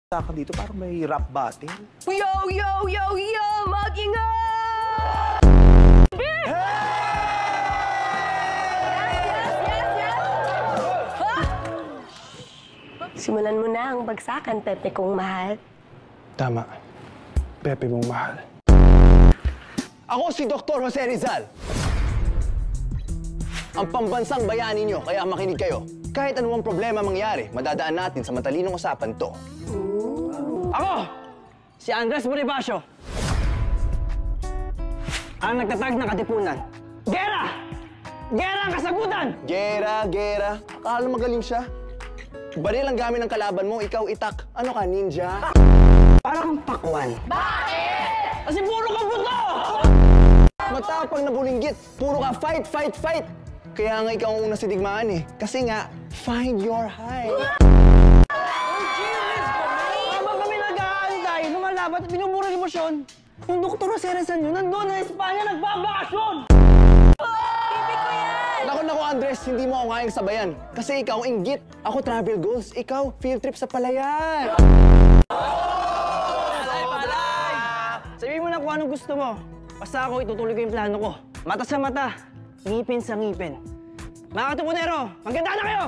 Ka dito, parang may rap battle. Yo, yo, yo, yo! Mag-ingat! Yes, yes, yes! Ha? Simulan mo na ang bagsakan, Pepe kong mahal. Tama. Pepe mong mahal. Ako si Dr. Jose Rizal. Ang pambansang bayani nyo, kaya makinig kayo. Kahit anumang problema mangyari, madadaan natin sa matalinong usapan to. Ako, si Andres Bonifacio. Ang nagtatag ng Katipunan. Gera! Gera ang kasagutan! Gera. Akala magaling siya. Baril ang gamit ng kalaban mo, ikaw itak. Ano ka, ninja? Para kang pakwan. Bakit? Kasi puro ka buto! Matapang na bulinggit. Puro ka fight. Kaya nga ikaw ang una sa digmaan eh. Kasi nga, find your height. Habang kami nag-aantay, lumalabat at binubura ng emosyon, yung Dr. Jose Rizal nyo, nandun na Espanya nagbabakasyon! Naku, Andres, hindi mo ako ngayang sabayan. Kasi ikaw, inggit. Ako, travel goals. Ikaw, field trip sa palayan. Sabihin mo na kung anong gusto mo. Basta ako itutuloy ko yung plano ko. Mata sa mata, ngipin sa ngipin. Mga Katipunero, maganda na kayo!